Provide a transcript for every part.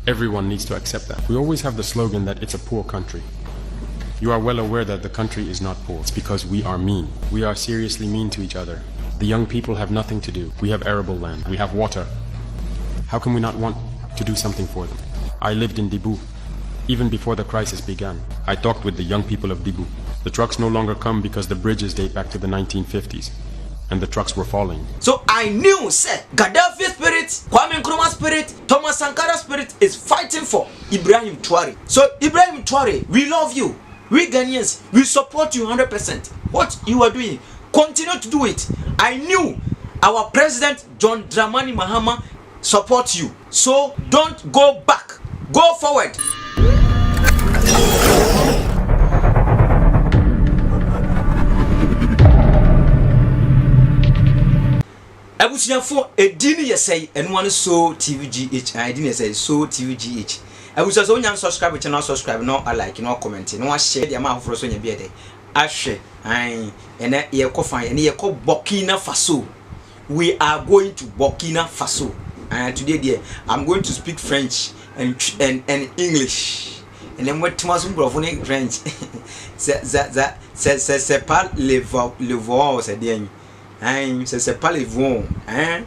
Everyone needs to accept that. We always have the slogan that it's a poor country. You are well aware that the country is not poor. It's because we are mean. We are seriously mean to each other. The young people have nothing to do. We have arable land. We have water. How can we not want to do something for them? I lived in Dibu. Even before the crisis began, I talked with the young people of Dibu. The trucks no longer come because the bridges date back to the 1950s. And the trucks were falling. So I knew, sir, Gaddafi spirit, Kwame Nkrumah spirit, Thomas Sankara spirit is fighting for Ibrahim Traoré. So Ibrahim Traoré, we love you. We Ghanaians, we support you 100%. What you are doing, continue to do it. I knew our president, John Dramani Mahama, support you. So don't go back. Go forward. Abusiafo edini yesay eno ane so tvgh edini yesay so tvgh abusia so nya subscribe channel subscribe no like no comment no share dia ma aforo so nya bi ede ahwe an ene ye ko fan ene ye ko Burkina Faso. We are going to Burkina Faso, and today there I'm going to speak French and English. And then what Thomas Brofone French c'est pas le vent c'est bien. C'est pas les vents, hein?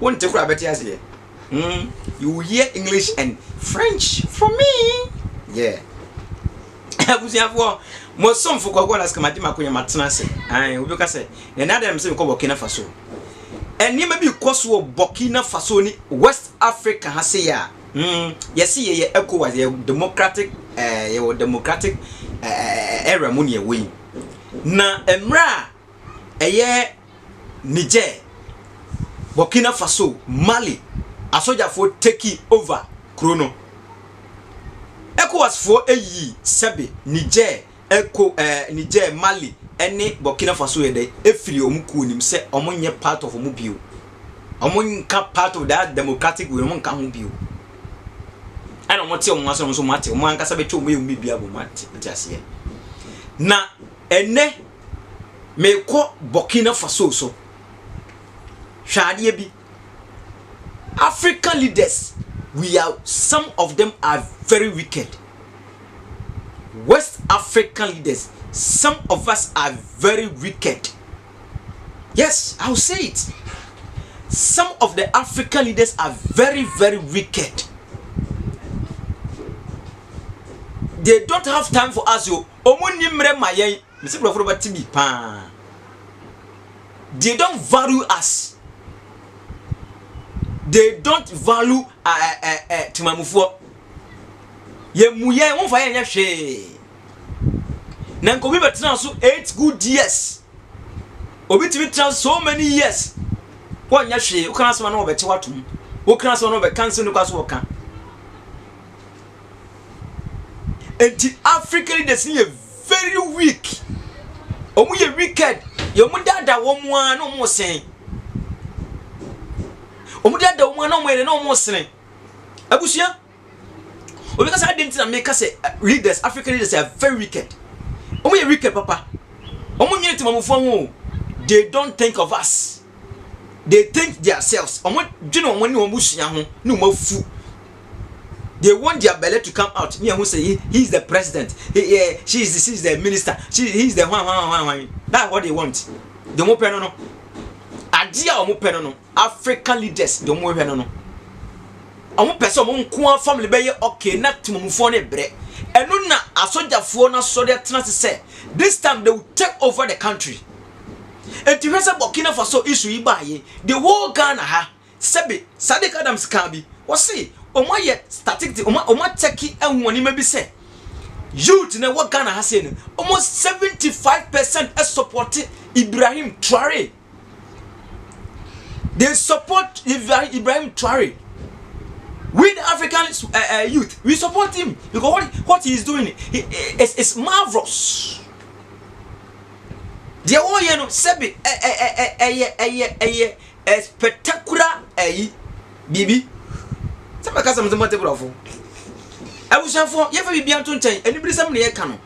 One take a better here. You hear English and French from me? Yeah. Vous y avoir, moi, some for quoi là, ce que m'a dit ma couille maintenant, c'est, hein, ou bien c'est, les nada me semble comme Burkina Faso. And you may be cause of Burkina Faso ni West Africa has ya. Yes, ye echo was a democratic era money away. Na emra eye Niger, Burkina Faso, Mali, a soldier for taking over Chrono. Echo was for a ye Sebe, Niger, Niger, Mali, any Burkina Faso de every omukunim say among part of Mobile. Among part of that democratic women can mobile. I don't want to tell you so much, one can say to me, maybe I will just here. Na ene me ko Burkina Faso so Shadi bi African leaders, we are, some of them are very wicked. West African leaders, some of us are very wicked. Yes, I'll say it. Some of the African leaders are very wicked. They don't have time for us. Yo, they don't value us. They don't value Timamufo. Ye muye won fa yen hwe. Na nko bi betra so 8 good years. Obi timi tra so many years. Won nya hwe, ukana so na obete watum. Ukana so na obe cancel no kwaso oka. And the African leaders are very weak. Omu ye wicked. Yomu dada womu an no mo sen. Omu dada womu an no mo ere no mo sen. Abusia. Obi ka say identity make say leaders, African leaders are very wicked. Omu ye wicked papa. Omu nyere timamufo ho. They don't think of us. They think themselves. Omu dwene omu ni omu sua ho, ni omu afu. They want their belly to come out. Me who say he's the president. She's the minister. He's the one. That's what they want. The more no. Adia or more no. African leaders, the more no. Amu person mo nko family be okay na timamufo ne bre. Enu na asojafo na so dey tena say this time they will take over the country. And to rest Burkina Faso issue ibaye, the whole Ghana ha Sebi Sadiq Adams can be. What say? Omo ye statistic omo cheki enwoni ma bi say youth na what Ghana has say almost 75% support Ibrahim Traoré. They support Ibrahim Traoré. We the African youth, we support him because what he is doing is marvelous. The all you know Sebi a spectacular bibi. Some case am zemate brofo. Abusafo ye fa bibia nto nchen anibiri sam ne ye ka no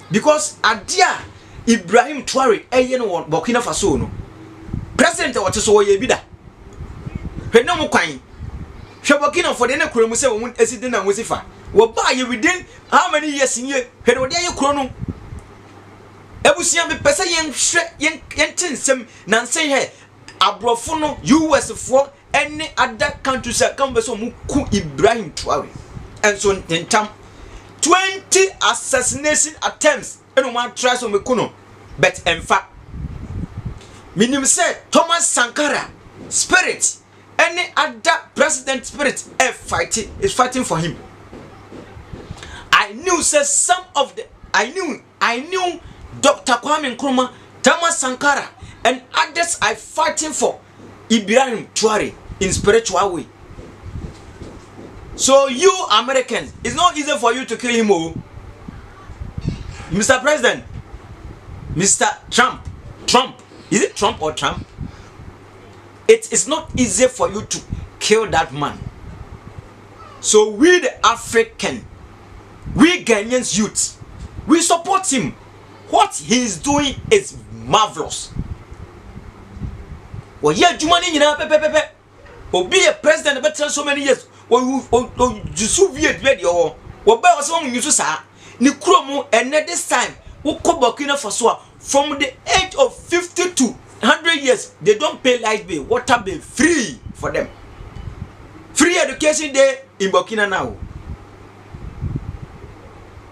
because adia Ibrahim Traoré eye no Burkina Faso no president what so ye bi da hwe no mo kwan Burkina for the Necro say when Esident and Wisifa. Well, buy you within how many years in year? Head what you chrono. Ebusian be pesa yen some Nancy here. Abrofono US for any other countries that come so muku Ibrahim Traore. And so in time 20 assassination attempts and one tries on Mekuno. But in fact, minimum said Thomas Sankara spirit, any other president spirit is fighting for him. I knew says some of the I knew Dr. Kwame Nkrumah, Thomas Sankara, and others are fighting for Ibrahim Traore in spiritual way. So you Americans, it's not easy for you to kill him, Mr. President, Mr. Trump, is it Trump or Trump? It is not easy for you to kill that man. So we the African, we Ghanaians youth, we support him. What he is doing is marvelous. Well, yeah, Jumani, you know, be a president better so many years. You Soviet radio, or better someone you say, Nikromo, and at this time, Burkina Faso from the age of 50 to 100 years, they don't pay light bill, water bill, free for them. Free education there in Burkina now.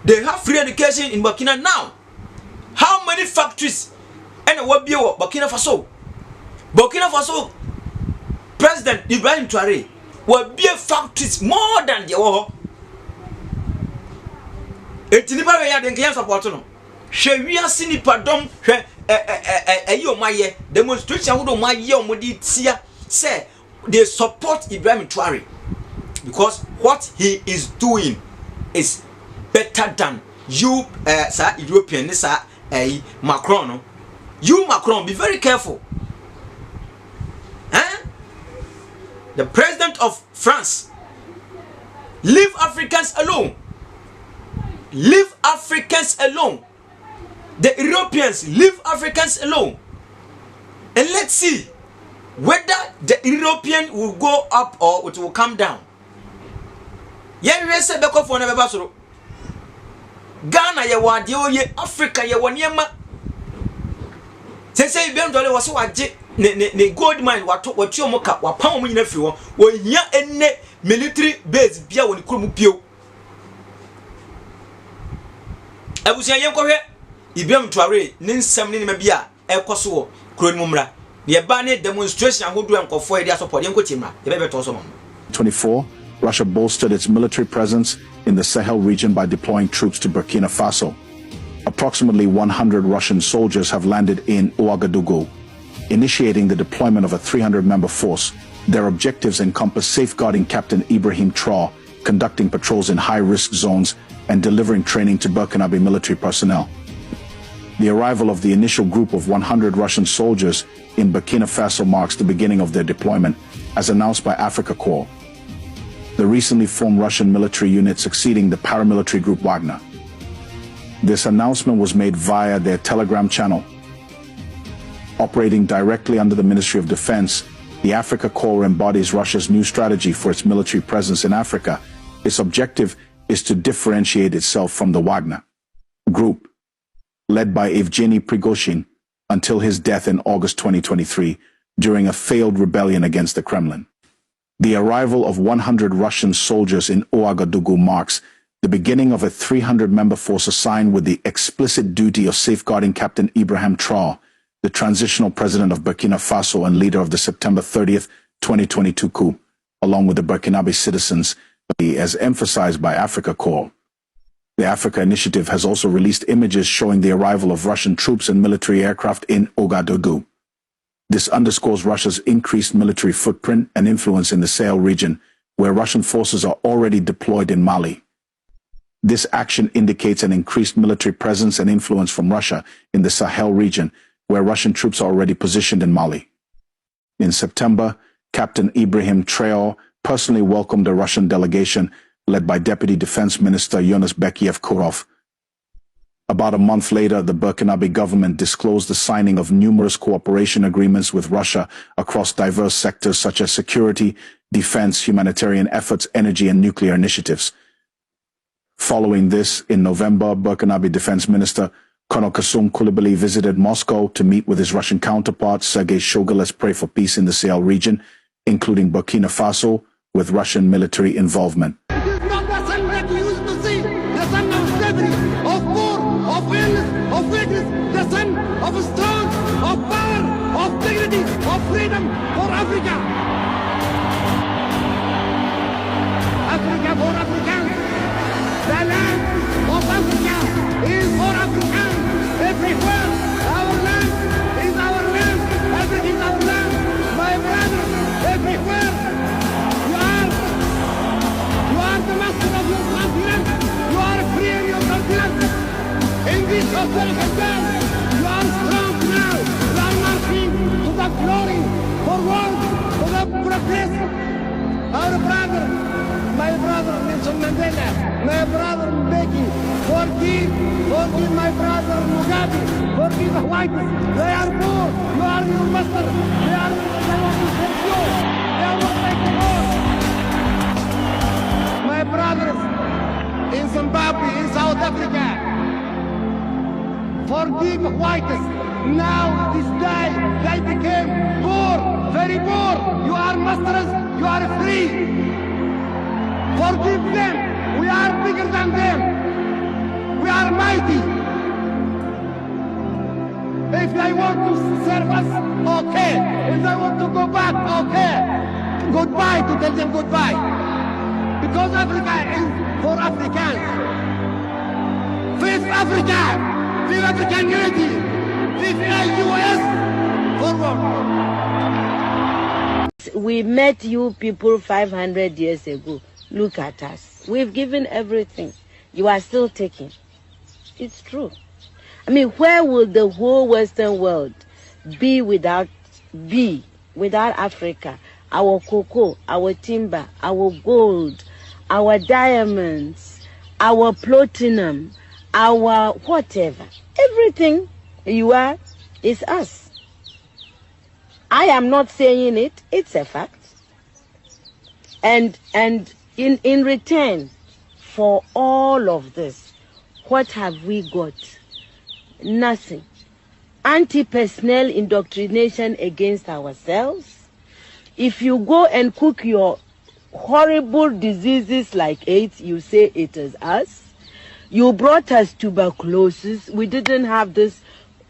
They have free education in Burkina now. How many factories and what be Burkina Faso? Burkina Faso President Ibrahim Traore will be factories more than the war. It's never a young game support. No, she we are seeing pardon. You my demonstration. Who don't my year modi say they support Ibrahim Traore because what he is doing is better than you, sir, European, sir, Macron. You, Macron, be very careful. The president of France, leave Africans alone. Leave Africans alone. The Europeans, leave Africans alone. And let's see whether the European will go up or it will come down. Ghana ye wade oye, Africa ye woniema. Say Ibrahim Traore was so waje ne gold mine wato omoka wapam mo nyina firi wo. Wo hia enne military base bia woni kurom pio. Abusia yen kohwe Ibrahim Traore ne nsam ne bia ekoso wo kuro ni mumra. Ye ba ne demonstration ahodo enkofo e dia support yen ko timra. Ye be beto so mo. 24 Russia bolstered its military presence in the Sahel region by deploying troops to Burkina Faso. Approximately 100 Russian soldiers have landed in Ouagadougou, initiating the deployment of a 300-member force. Their objectives encompass safeguarding Captain Ibrahim Traore, conducting patrols in high-risk zones, and delivering training to Burkinabe military personnel. The arrival of the initial group of 100 Russian soldiers in Burkina Faso marks the beginning of their deployment, as announced by Africa Corps, the recently formed Russian military unit succeeding the paramilitary group Wagner. This announcement was made via their Telegram channel. Operating directly under the Ministry of Defense, the Africa Corps embodies Russia's new strategy for its military presence in Africa. Its objective is to differentiate itself from the Wagner group, led by Evgeny Prigozhin, until his death in August 2023 during a failed rebellion against the Kremlin. The arrival of 100 Russian soldiers in Ouagadougou marks the beginning of a 300-member force assigned with the explicit duty of safeguarding Captain Ibrahim Traore, the transitional president of Burkina Faso and leader of the September 30th, 2022 coup, along with the Burkinabe citizens, as emphasized by Africa Corps. The Africa Initiative has also released images showing the arrival of Russian troops and military aircraft in Ouagadougou. This underscores Russia's increased military footprint and influence in the Sahel region, where Russian forces are already deployed in Mali. This action indicates an increased military presence and influence from Russia in the Sahel region, where Russian troops are already positioned in Mali. In September, Captain Ibrahim Traore personally welcomed a Russian delegation led by Deputy Defense Minister Yonas Bekiev-Kurov. About a month later, the Burkinabe government disclosed the signing of numerous cooperation agreements with Russia across diverse sectors such as security, defense, humanitarian efforts, energy, and nuclear initiatives. Following this, in November, Burkinabe Defense Minister Colonel Kasum Koulibaly visited Moscow to meet with his Russian counterpart Sergei Shoigu. Let's pray for peace in the Sahel region, including Burkina Faso, with Russian military involvement. It is not the sun that you used to see, the sun of slavery, of war, of illness, of weakness, the sun of strength, of power, of dignity, of freedom for Africa. Africa for Africans. The land of Africa is for Africans. Everywhere, our land is our land. Everything is our land. My brother, everywhere. You are the master of your continent. You are free in your continent. In this hotel, you are strong now. You are marching to the glory, forward, to the progress. Our brother, my brother Nelson Mandela, my brother Mbeki, forgive my brother Mugabe, forgive the whites. They are poor. You are your master. They want to help you. They want to make you more. My brothers in Zimbabwe, in South Africa, forgive the whites. Now, this day, they became poor, very poor. You are masters, you are free. Forgive them. We are bigger than them. We are mighty. If they want to serve us, okay. If they want to go back, okay. Goodbye, to tell them goodbye. Because Africa is for Africans. Face Africa. Vive African unity. Vive US. Forward. We met you people 500 years ago. Look at us. We've given everything. You are still taking. It's true. I mean, where would the whole Western world be without Africa? Our cocoa, our timber, our gold, our diamonds, our platinum, our whatever. Everything you are is us. I am not saying it. It's a fact. And in return for all of this, what have we got? Nothing. Anti-personnel indoctrination against ourselves. If you go and cook your horrible diseases like AIDS, you say it is us. You brought us tuberculosis. We didn't have this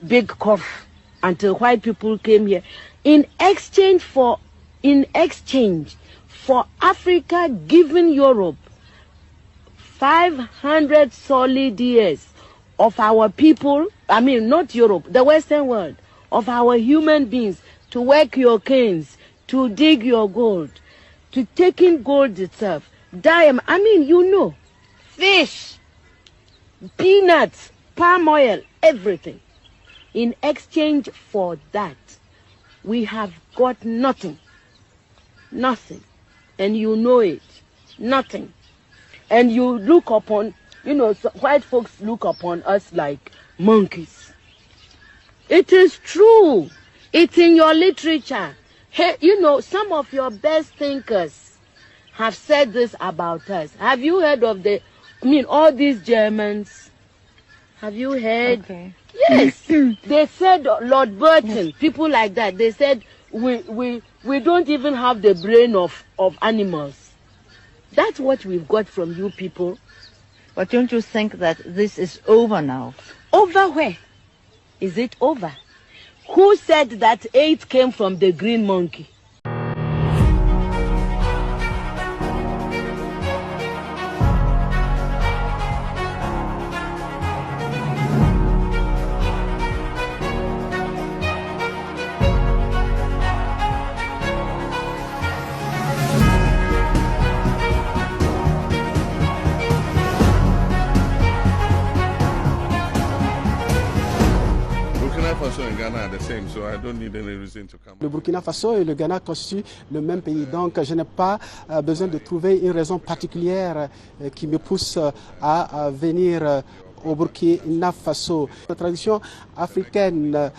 big cough until white people came here. In exchange for Africa giving Europe 500 solid years of our people, I mean not Europe, the Western world, of our human beings to work your canes, to dig your gold, to take in gold itself, diamond, I mean you know, fish, peanuts, palm oil, everything. In exchange for that, we have got nothing. Nothing. And you know it. Nothing. And you look upon, you know, white folks look upon us like monkeys. It is true. It's in your literature. Hey, you know, some of your best thinkers have said this about us. Have you heard of all these Germans? Have you heard? Okay. Yes. They said, Lord Burton, people like that, they said, we don't even have the brain of animals. That's what we've got from you people. But don't you think that this is over now? Over where? Is it over? Who said that AIDS came from the green monkey? Le Burkina Faso et le Ghana constituent le même pays, donc je n'ai pas besoin de trouver une raison particulière qui me pousse à venir au Burkina Faso. La tradition africaine,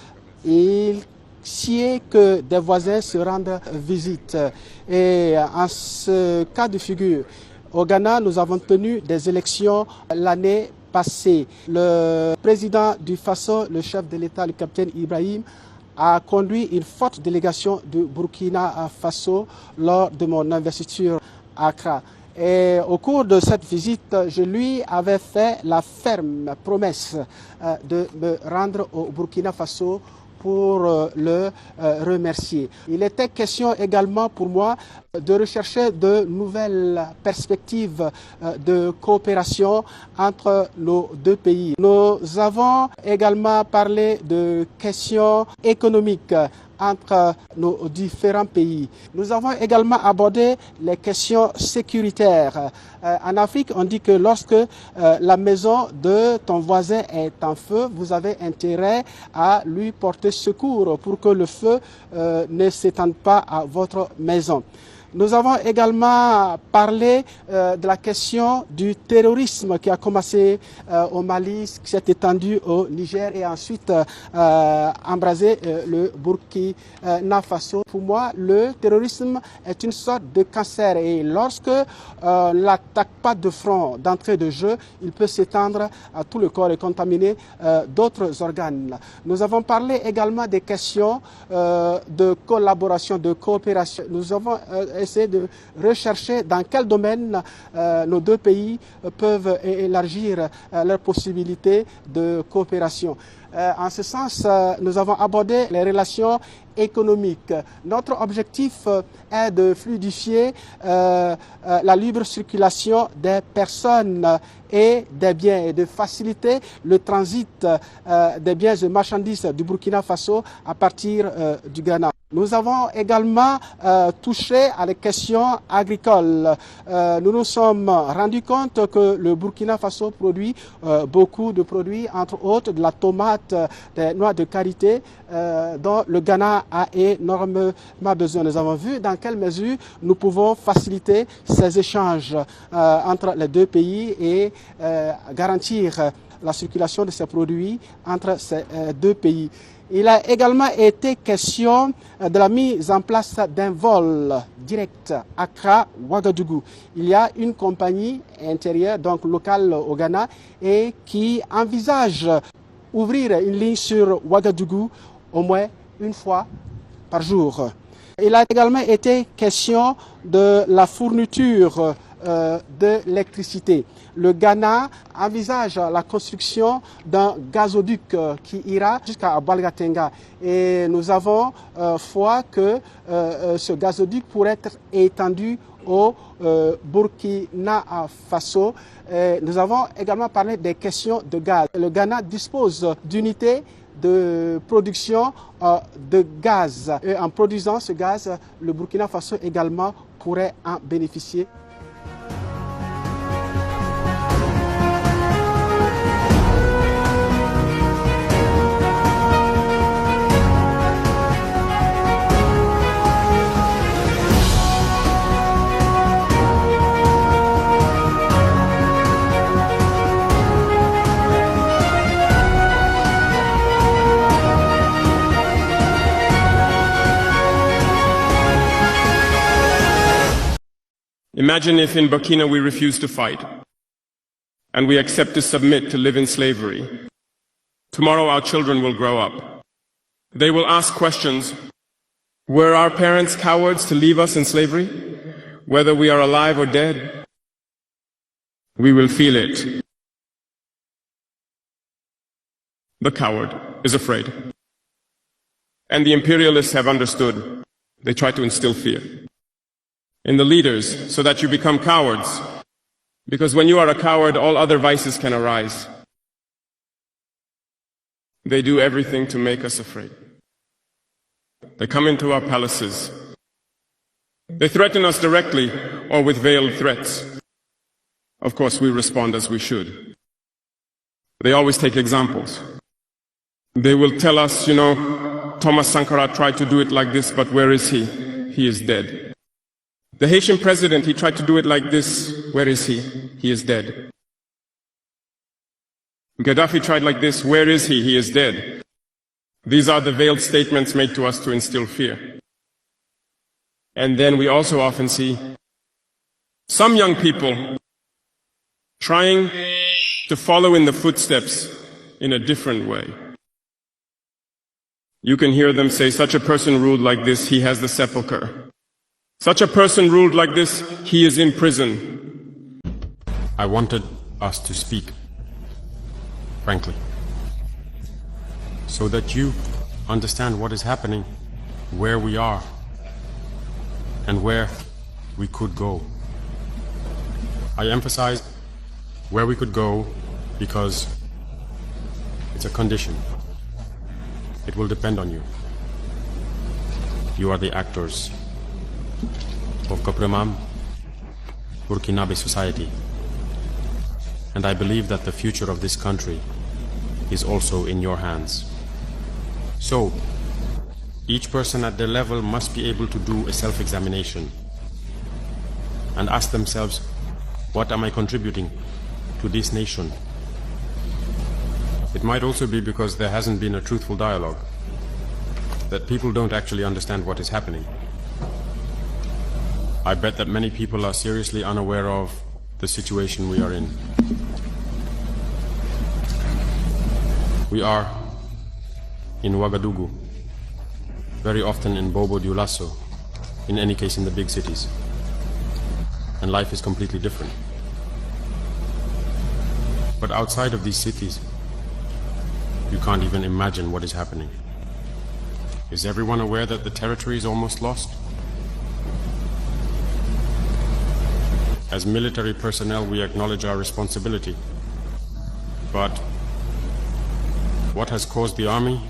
il apprécié que des voisins se rendent visite. Et en ce cas de figure, au Ghana, nous avons tenu des élections l'année passée. Le président du Faso, le chef de l'État, le capitaine Ibrahim, a conduit une forte délégation du Burkina Faso lors de mon investiture à Accra. Et au cours de cette visite, je lui avais fait la ferme promesse de me rendre au Burkina Faso pour le remercier. Il était question également pour moi de rechercher de nouvelles perspectives de coopération entre nos deux pays. Nous avons également parlé de questions économiques entre nos différents pays. Nous avons également abordé les questions sécuritaires. En Afrique, on dit que lorsque la maison de ton voisin est en feu, vous avez intérêt à lui porter secours pour que le feu ne s'étende pas à votre maison. Nous avons également parlé de la question du terrorisme qui a commencé au Mali, qui s'est étendu au Niger et ensuite embrasé le Burkina Faso. Pour moi, le terrorisme est une sorte de cancer et lorsque on ne l'attaque pas de front, d'entrée de jeu, il peut s'étendre à tout le corps et contaminer d'autres organes. Nous avons parlé également des questions de collaboration, de coopération. Nous avons essayer de rechercher dans quel domaine nos deux pays peuvent élargir leurs possibilités de coopération. En ce sens, nous avons abordé les relations économiques. Notre objectif est de fluidifier la libre circulation des personnes et des biens et de faciliter le transit des biens et marchandises du Burkina Faso à partir du Ghana. Nous avons également touché à les questions agricoles. Nous nous sommes rendus compte que le Burkina Faso produit beaucoup de produits, entre autres de la tomate, des noix de karité, dont le Ghana a énormément besoin. Nous avons vu dans quelle mesure nous pouvons faciliter ces échanges entre les deux pays et garantir la circulation de ces produits entre ces deux pays. Il a également été question de la mise en place d'un vol direct Accra-Ouagadougou. Il y a une compagnie intérieure, donc locale au Ghana, et qui envisage ouvrir une ligne sur Ouagadougou au moins une fois par jour. Il a également été question de la fourniture de l'électricité. Le Ghana envisage la construction d'un gazoduc qui ira jusqu'à Balgatenga et nous avons foi que ce gazoduc pourrait être étendu au Burkina Faso. Nous avons également parlé des questions de gaz. Le Ghana dispose d'unités de production de gaz. Et en produisant ce gaz, le Burkina Faso également pourrait en bénéficier. Imagine if in Burkina we refuse to fight and we accept to submit to live in slavery. Tomorrow our children will grow up. They will ask questions. Were our parents cowards to leave us in slavery? Whether we are alive or dead, we will feel it. The coward is afraid. And the imperialists have understood. They try to instill fear in the leaders so that you become cowards. Because when you are a coward, all other vices can arise. They do everything to make us afraid. They come into our palaces. They threaten us directly or with veiled threats. Of course, we respond as we should. They always take examples. They will tell us, Thomas Sankara tried to do it like this, but where is he? He is dead. The Haitian president, he tried to do it like this. Where is he? He is dead. Gaddafi tried like this. Where is he? He is dead. These are the veiled statements made to us to instill fear. And then we also often see some young people trying to follow in the footsteps in a different way. You can hear them say, such a person ruled like this, he has the sepulchre. Such a person ruled like this, he is in prison. I wanted us to speak, frankly, so that you understand what is happening, where we are, and where we could go. I emphasize where we could go because it's a condition. It will depend on you. You are the actors of Kopremam, Burkinabe society. And I believe that the future of this country is also in your hands. So, each person at their level must be able to do a self-examination and ask themselves, what am I contributing to this nation? It might also be because there hasn't been a truthful dialogue, that people don't actually understand what is happening. I bet that many people are seriously unaware of the situation we are in. We are in Ouagadougou, very often in Bobo Dioulasso, in any case in the big cities. And life is completely different. But outside of these cities, you can't even imagine what is happening. Is everyone aware that the territory is almost lost? As military personnel, we acknowledge our responsibility. But what has caused the army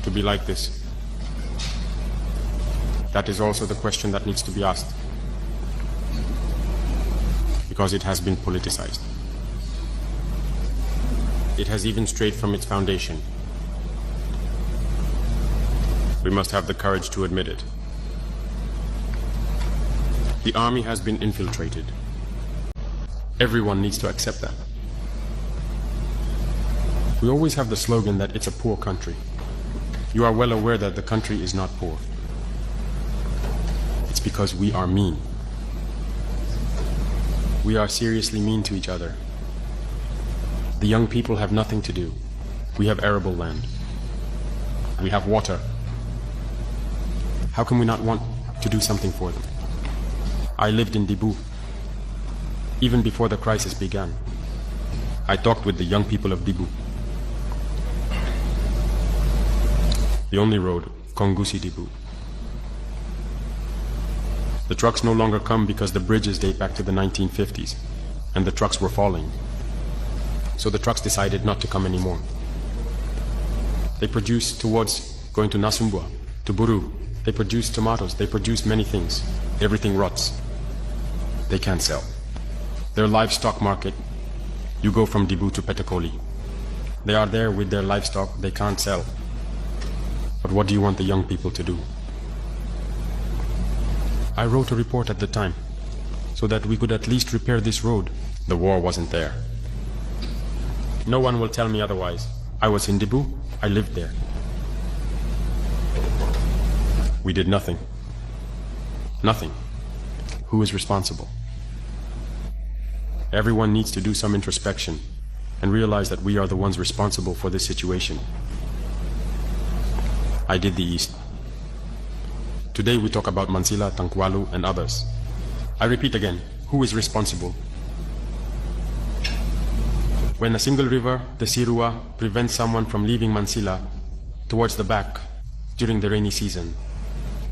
to be like this? That is also the question that needs to be asked. Because it has been politicized. It has even strayed from its foundation. We must have the courage to admit it. The army has been infiltrated. Everyone needs to accept that. We always have the slogan that it's a poor country. You are well aware that the country is not poor. It's because we are mean. We are seriously mean to each other. The young people have nothing to do. We have arable land. We have water. How can we not want to do something for them? I lived in Dibou. Even before the crisis began, I talked with the young people of Dibou. The only road, Kongusi-Dibou. The trucks no longer come because the bridges date back to the 1950s, and the trucks were falling. So the trucks decided not to come anymore. They produce towards going to Nasumbwa, to Buru. They produce tomatoes, they produce many things. Everything rots. They can't sell. Their livestock market, you go from Dibou to Petakoli. They are there with their livestock, they can't sell. But what do you want the young people to do? I wrote a report at the time, so that we could at least repair this road. The war wasn't there. No one will tell me otherwise. I was in Dibou, I lived there. We did nothing. Nothing. Who is responsible? Everyone needs to do some introspection and realize that we are the ones responsible for this situation. I did the East. Today we talk about Mansilla, Tankwalu, and others. I repeat again, who is responsible? When a single river, the Sirua, prevents someone from leaving Mansilla towards the back during the rainy season,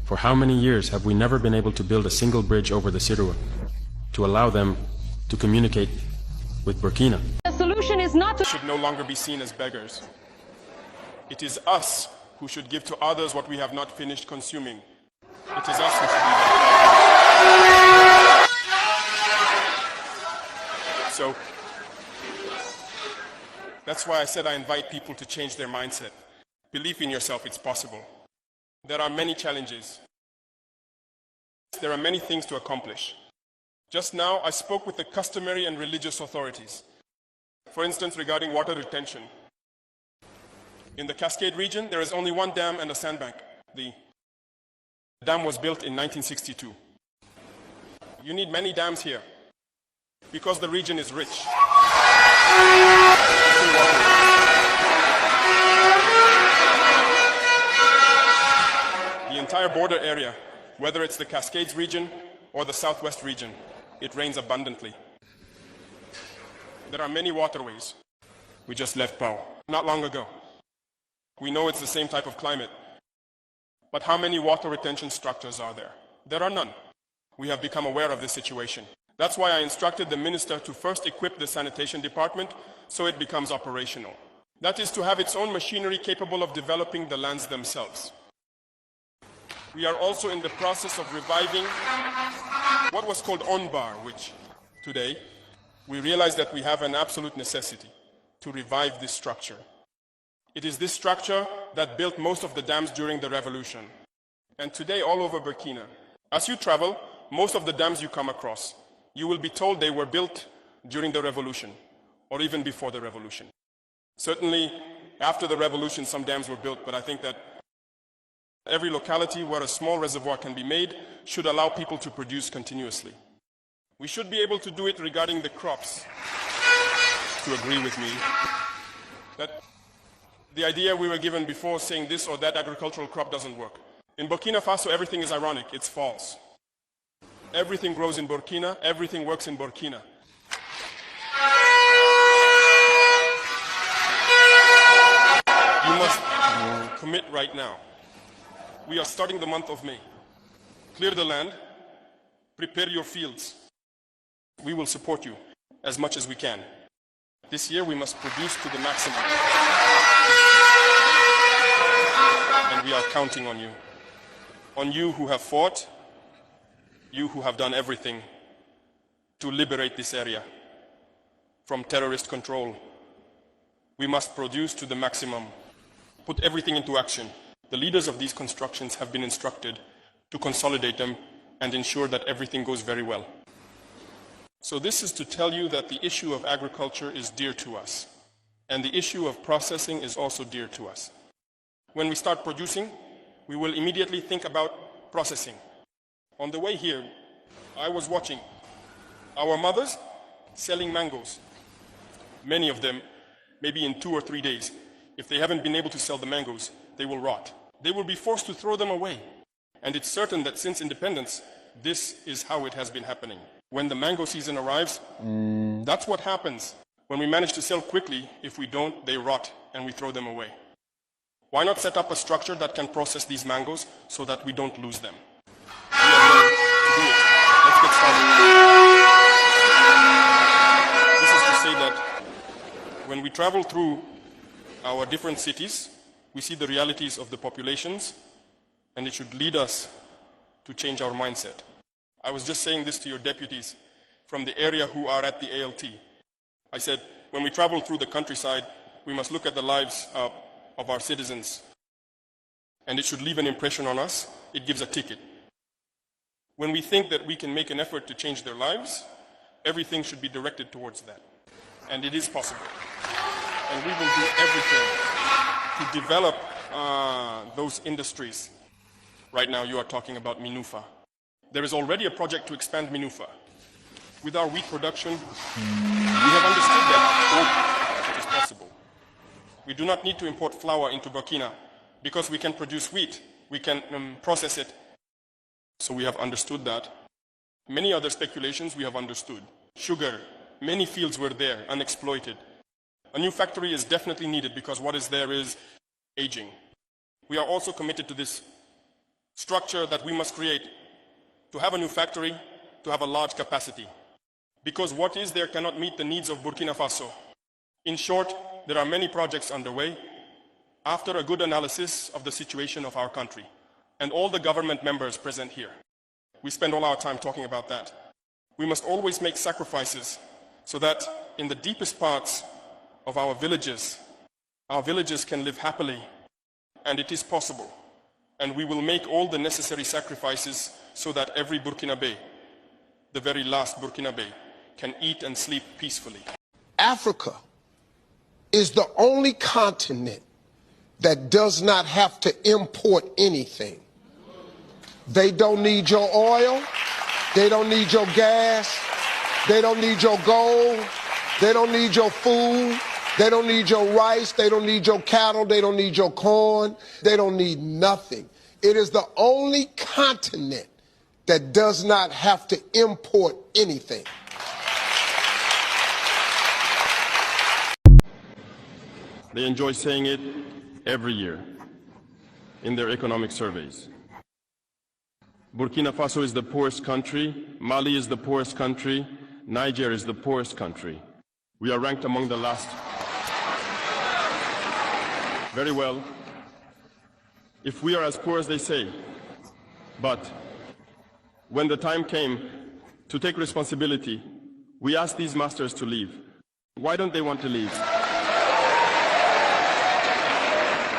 for how many years have we never been able to build a single bridge over the Sirua to allow them to communicate with Burkina? The solution is not to should no longer be seen as beggars. It is us who should give to others what we have not finished consuming. It is us who should be beggars. So, that's why I said I invite people to change their mindset. Believe in yourself, it's possible. There are many challenges. There are many things to accomplish. Just now, I spoke with the customary and religious authorities. For instance, regarding water retention. In the Cascade region, there is only one dam and a sandbank. The dam was built in 1962. You need many dams here because the region is rich. The entire border area, whether it's the Cascades region or the Southwest region, it rains abundantly. There are many waterways. We just left Pau not long ago. We know it's the same type of climate. But how many water retention structures are there? There are none. We have become aware of this situation. That's why I instructed the minister to first equip the sanitation department so it becomes operational. That is to have its own machinery capable of developing the lands themselves. We are also in the process of reviving what was called ONBAR, which today we realize that we have an absolute necessity to revive this structure. It is this structure that built most of the dams during the revolution. And today all over Burkina, as you travel, most of the dams you come across, you will be told they were built during the revolution or even before the revolution. Certainly after the revolution some dams were built, but I think that every locality where a small reservoir can be made should allow people to produce continuously. We should be able to do it regarding the crops. To agree with me that the idea we were given before saying this or that agricultural crop doesn't work. In Burkina Faso, everything is ironic. It's false. Everything grows in Burkina. Everything works in Burkina. You must commit right now. We are starting the month of May. Clear the land. Prepare your fields. We will support you as much as we can. This year we must produce to the maximum. And we are counting on you. On you who have fought, you who have done everything to liberate this area from terrorist control. We must produce to the maximum, put everything into action. The leaders of these constructions have been instructed to consolidate them and ensure that everything goes very well. So this is to tell you that the issue of agriculture is dear to us, and the issue of processing is also dear to us. When we start producing, we will immediately think about processing. On the way here, I was watching our mothers selling mangoes. Many of them, maybe in 2 or 3 days, if they haven't been able to sell the mangoes, they will rot. They will be forced to throw them away. And it's certain that since independence, this is how it has been happening. When the mango season arrives, that's what happens. When we manage to sell quickly, if we don't, they rot and we throw them away. Why not set up a structure that can process these mangoes so that we don't lose them? We are going to do it. Let's get started. This is to say that when we travel through our different cities, we see the realities of the populations, and it should lead us to change our mindset. I was just saying this to your deputies from the area who are at the ALT. I said, when we travel through the countryside, we must look at the lives of our citizens. And it should leave an impression on us. It gives a ticket. When we think that we can make an effort to change their lives, everything should be directed towards that. And it is possible. And we will do everything to develop those industries. Right now you are talking about Minoufa. There is already a project to expand Minoufa. With our wheat production, we have understood that it is possible. We do not need to import flour into Burkina because we can produce wheat, we can process it. So we have understood that. Many other speculations we have understood. Sugar, many fields were there, unexploited. A new factory is definitely needed because what is there is aging. We are also committed to this structure that we must create to have a new factory, to have a large capacity. Because what is there cannot meet the needs of Burkina Faso. In short, there are many projects underway after a good analysis of the situation of our country and all the government members present here. We spend all our time talking about that. We must always make sacrifices so that in the deepest parts of our villages can live happily, and it is possible. And we will make all the necessary sacrifices so that every Burkinabe, the very last Burkinabe, can eat and sleep peacefully. Africa is the only continent that does not have to import anything. They don't need your oil. They don't need your gas. They don't need your gold. They don't need your food. They don't need your rice. They don't need your cattle. They don't need your corn. They don't need nothing. It is the only continent that does not have to import anything. They enjoy saying it every year in their economic surveys. Burkina Faso is the poorest country, Mali is the poorest country, Niger is the poorest country. We are ranked among the last. Very well, if we are as poor as they say, but when the time came to take responsibility, we asked these masters to leave. Why don't they want to leave?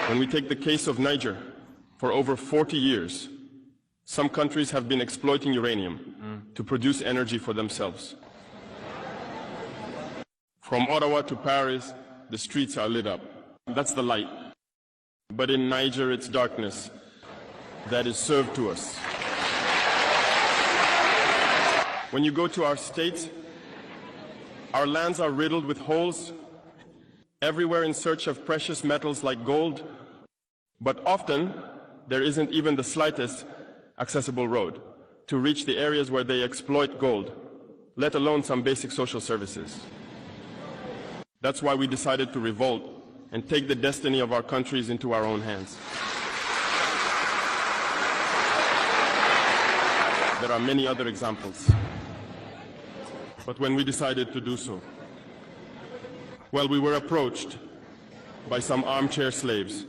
When we take the case of Niger, for over 40 years, some countries have been exploiting uranium to produce energy for themselves. From Ottawa to Paris, the streets are lit up. That's the light. But in Niger, it's darkness that is served to us. When you go to our states, our lands are riddled with holes, everywhere in search of precious metals like gold, but often there isn't even the slightest accessible road to reach the areas where they exploit gold, let alone some basic social services. That's why we decided to revolt and take the destiny of our countries into our own hands. There are many other examples. But when we decided to do so, well, we were approached by some armchair slaves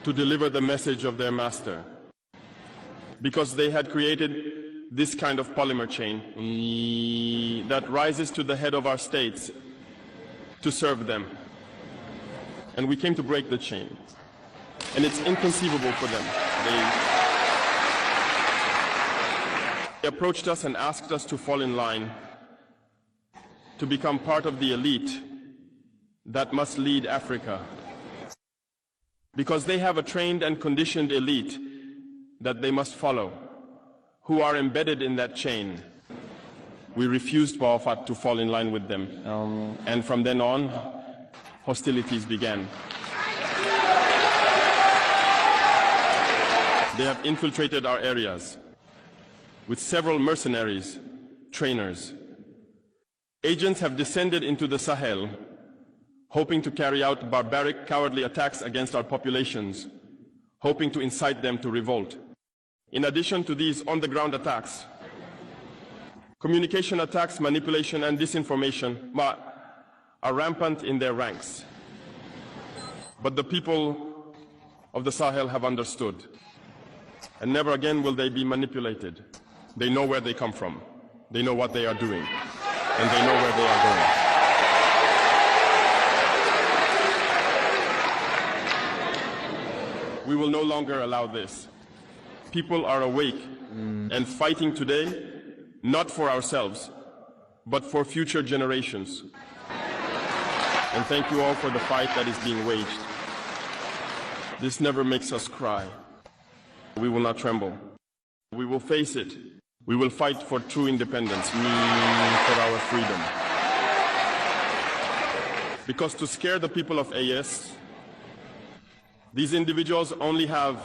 to deliver the message of their master, because they had created this kind of polymer chain that rises to the head of our states to serve them. And we came to break the chain. And it's inconceivable for them. They approached us and asked us to fall in line to become part of the elite that must lead Africa. Because they have a trained and conditioned elite that they must follow, who are embedded in that chain. We refused Bawafat to fall in line with them. And from then on, hostilities began. They have infiltrated our areas with several mercenaries, trainers. Agents have descended into the Sahel, hoping to carry out barbaric, cowardly attacks against our populations, hoping to incite them to revolt. In addition to these on-the-ground attacks, communication attacks, manipulation, and disinformation are rampant in their ranks. But the people of the Sahel have understood, and never again will they be manipulated. They know where they come from, they know what they are doing, and they know where they are going. We will no longer allow this. People are awake and fighting today, not for ourselves, but for future generations. And thank you all for the fight that is being waged. This never makes us cry. We will not tremble. We will face it. We will fight for true independence, for our freedom. Because to scare the people of AS, these individuals only have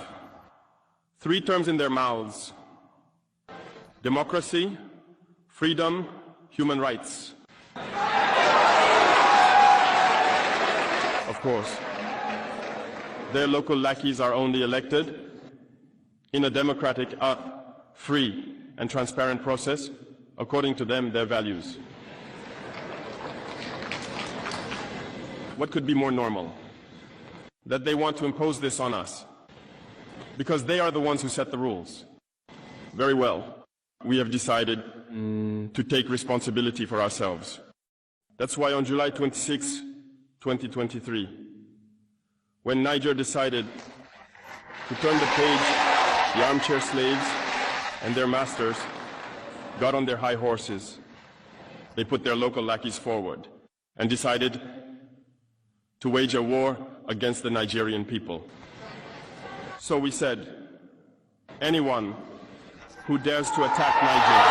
3 terms in their mouths: democracy, freedom, human rights. Of course, their local lackeys are only elected in a democratic, free, and transparent process, according to them, their values. What could be more normal? That they want to impose this on us, because they are the ones who set the rules. Very well, we have decided to take responsibility for ourselves. That's why on July 26, 2023, when Niger decided to turn the page, the armchair slaves and their masters got on their high horses. They put their local lackeys forward and decided to wage a war against the Nigerian people. So we said, anyone who dares to attack Niger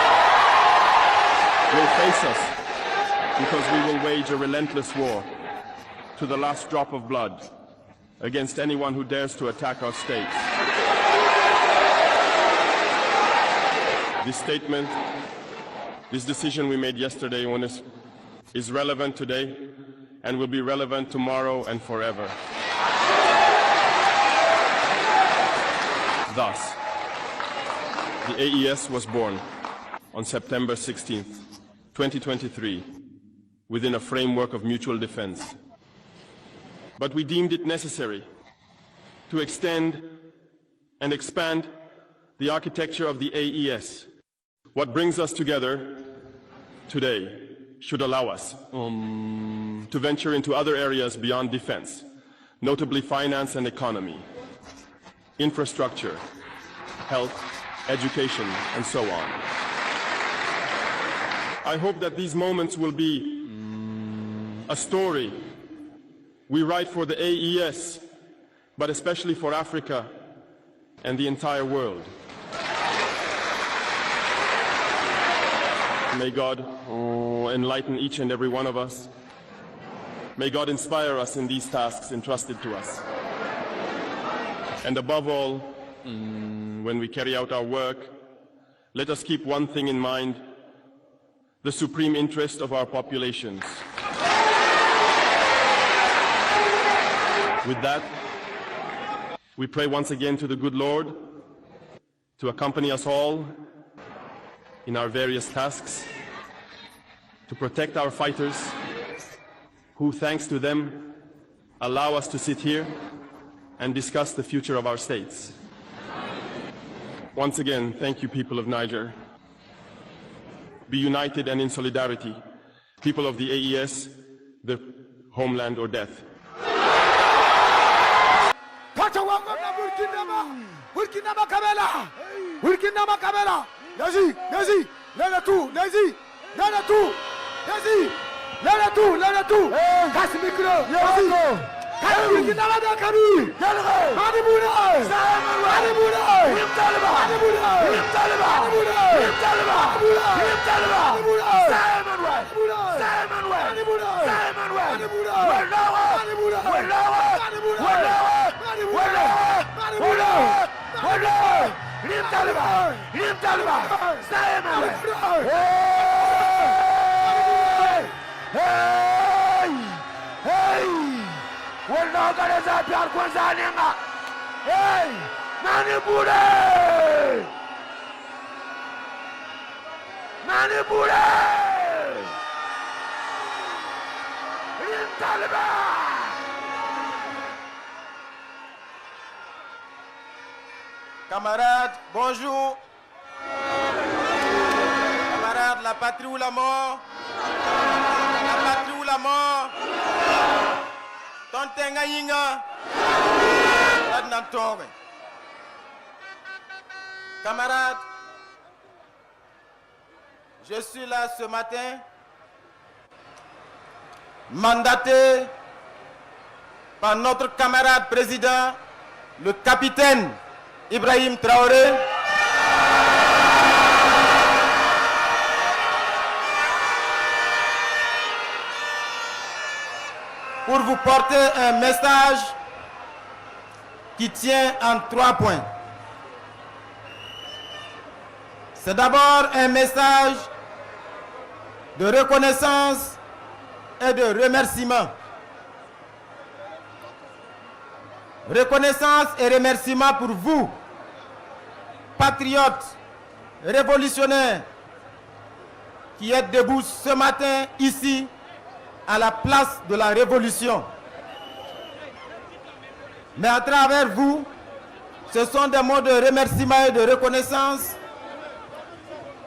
will face us, because we will wage a relentless war to the last drop of blood against anyone who dares to attack our states. This statement, this decision we made yesterday is relevant today and will be relevant tomorrow and forever. Thus, the AES was born on September 16th, 2023, within a framework of mutual defense. But we deemed it necessary to extend and expand the architecture of the AES. What brings us together today should allow us to venture into other areas beyond defense, notably finance and economy, infrastructure, health, education, and so on. I hope that these moments will be a story we write for the AES, but especially for Africa and the entire world. May God enlighten each and every one of us. May God inspire us in these tasks entrusted to us. And above all, when we carry out our work, let us keep one thing in mind: the supreme interest of our populations. With that, we pray once again to the good Lord to accompany us all in our various tasks, to protect our fighters, who, thanks to them, allow us to sit here and discuss the future of our states. Once again, thank you, people of Niger. Be united and in solidarity, people of the AES, the homeland or death. Burkina Makabela, Nazi, let it tout, Nazi, let it tout, Nazi, let it tout, casse le micro, Nazi, Burkina Makabela, Madibouda, Madibouda, Lim Taliban! Stay man! Hey! We're not gonna stop your Kwanzaa! Hey! Manipure! Lim Taliban! Camarades, bonjour. Camarades, la patrie ou la mort? La patrie ou la mort? Tontenga yinga. Ladnantore. Camarades, je suis là ce matin, mandaté par notre camarade président, le capitaine Ibrahim Traoré, pour vous porter un message qui tient en 3 points. C'est d'abord un message de reconnaissance et de remerciement. Reconnaissance et remerciement pour vous, patriotes, révolutionnaires, qui êtes debout ce matin ici, à la place de la révolution. Mais à travers vous, ce sont des mots de remerciement et de reconnaissance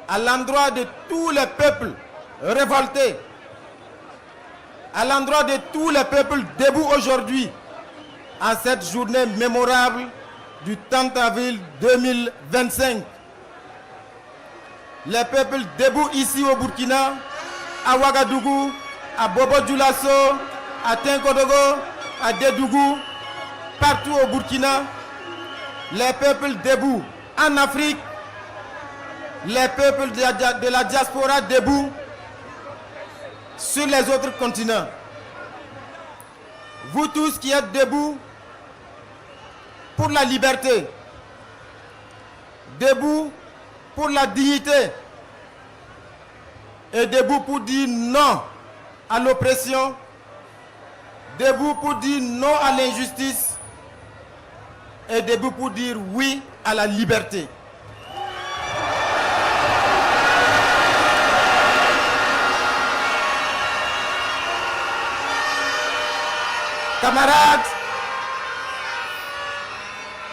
à l'endroit de tous les peuples révoltés, à l'endroit de tous les peuples debout aujourd'hui, en cette journée mémorable du 30 avril 2025. Les peuples debout ici au Burkina, à Ouagadougou, à Bobo Dioulasso, à Tinkodogo, à Dédougou, partout au Burkina, les peuples debout en Afrique, les peuples de la diaspora debout sur les autres continents. Vous tous qui êtes debout pour la liberté, debout pour la dignité et debout pour dire non à l'oppression, debout pour dire non à l'injustice et debout pour dire oui à la liberté.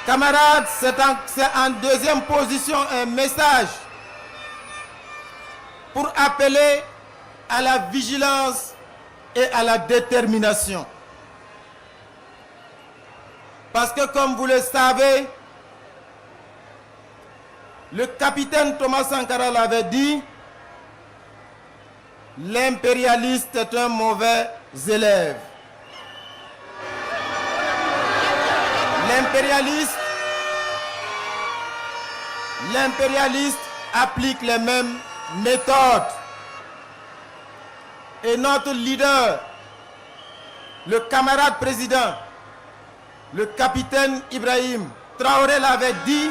Camarades, c'est en deuxième position un message pour appeler à la vigilance et à la détermination. Parce que comme vous le savez, le capitaine Thomas Sankara l'avait dit, l'impérialiste est un mauvais élève. L'impérialiste applique les mêmes méthodes. Et notre leader, le camarade président, le capitaine Ibrahim Traoré l'avait dit,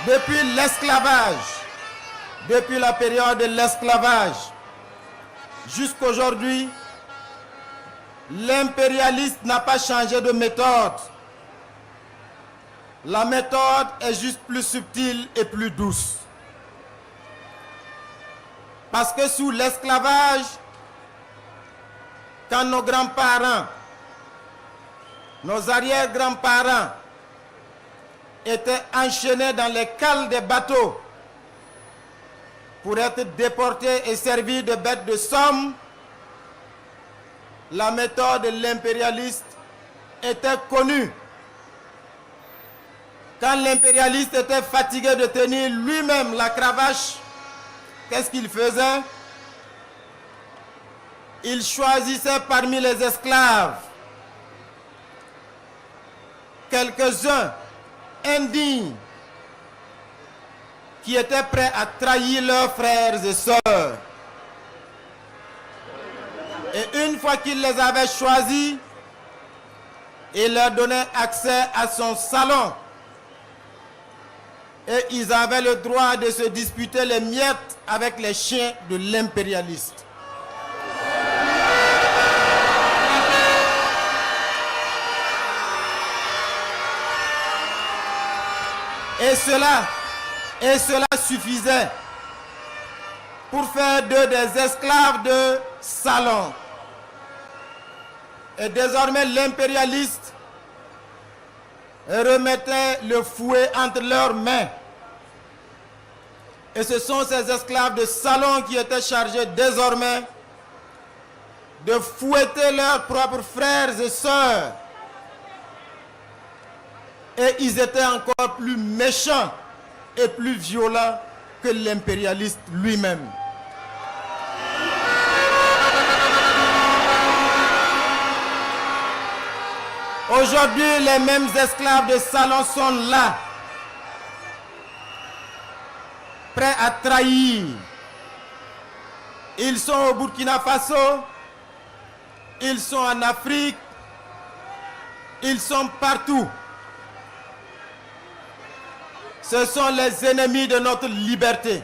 depuis l'esclavage, depuis la période de l'esclavage, jusqu'aujourd'hui, l'impérialiste n'a pas changé de méthode. La méthode est juste plus subtile et plus douce. Parce que sous l'esclavage, quand nos grands-parents, nos arrière-grands-parents étaient enchaînés dans les cales des bateaux pour être déportés et servis de bêtes de somme, la méthode de l'impérialiste était connue. Quand l'impérialiste était fatigué de tenir lui-même la cravache, qu'est-ce qu'il faisait? Il choisissait parmi les esclaves quelques-uns indignes qui étaient prêts à trahir leurs frères et sœurs. Et une fois qu'il les avait choisis, il leur donnait accès à son salon. Et ils avaient le droit de se disputer les miettes avec les chiens de l'impérialiste. Et cela suffisait pour faire d'eux des esclaves de salon. Et désormais l'impérialiste remettait le fouet entre leurs mains. Et ce sont ces esclaves de salon qui étaient chargés désormais de fouetter leurs propres frères et sœurs. Et ils étaient encore plus méchants et plus violents que l'impérialiste lui-même. Aujourd'hui, les mêmes esclaves de salon sont là, prêts à trahir. Ils sont au Burkina Faso, ils sont en Afrique, ils sont partout. Ce sont les ennemis de notre liberté.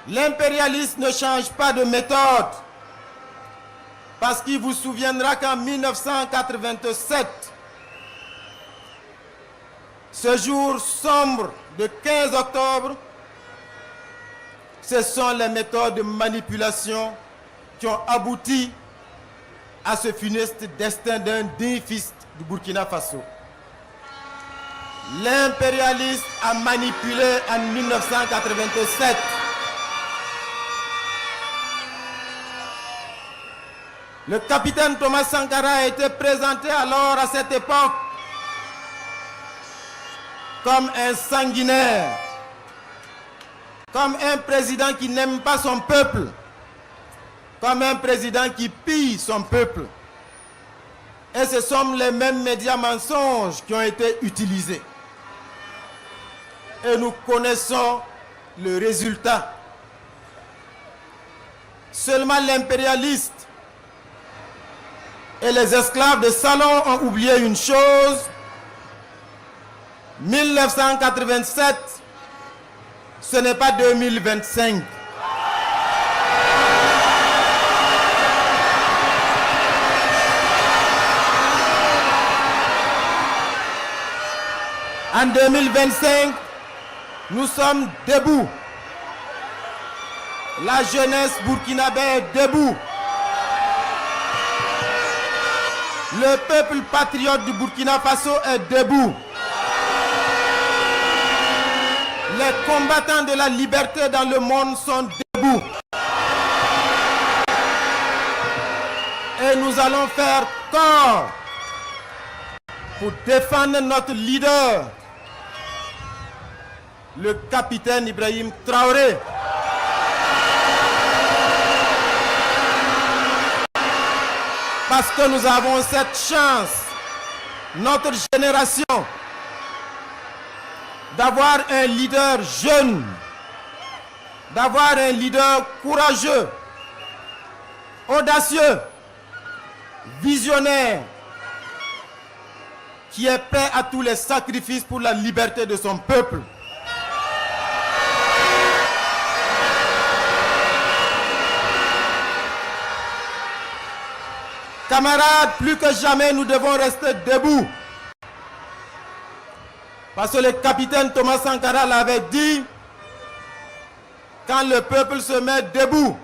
L'impérialiste ne change pas de méthode. Parce qu'il vous souviendra qu'en 1987, ce jour sombre de 15 octobre, ce sont les méthodes de manipulation qui ont abouti à ce funeste destin d'un digne fils du Burkina Faso. L'impérialiste a manipulé en 1987. Le capitaine Thomas Sankara a été présenté alors à cette époque comme un sanguinaire. comme un président qui n'aime pas son peuple, comme un président qui pille son peuple. Et ce sont les mêmes médias mensonges qui ont été utilisés. Et nous connaissons le résultat. Seulement l'impérialiste et les esclaves de salon ont oublié une chose. 1987, ce n'est pas 2025. En 2025, nous sommes debout. La jeunesse burkinabé est debout. Le peuple patriote du Burkina Faso est debout. Les combattants de la liberté dans le monde sont debout. Et nous allons faire corps pour défendre notre leader, le capitaine Ibrahim Traoré. Parce que nous avons cette chance, notre génération, d'avoir un leader jeune, d'avoir un leader courageux, audacieux, visionnaire, qui est prêt à tous les sacrifices pour la liberté de son peuple. Camarades, plus que jamais, nous devons rester debout. Parce que le capitaine Thomas Sankara l'avait dit, quand le peuple se met debout,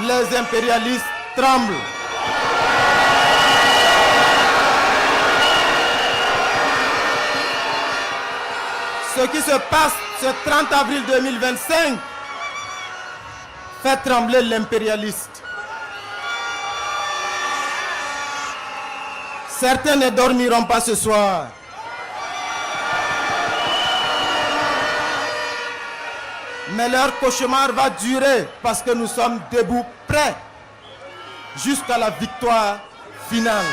les impérialistes tremblent. Ce qui se passe ce 30 avril 2025 fait trembler l'impérialiste. Certains ne dormiront pas ce soir. Mais leur cauchemar va durer parce que nous sommes debout, prêts jusqu'à la victoire finale.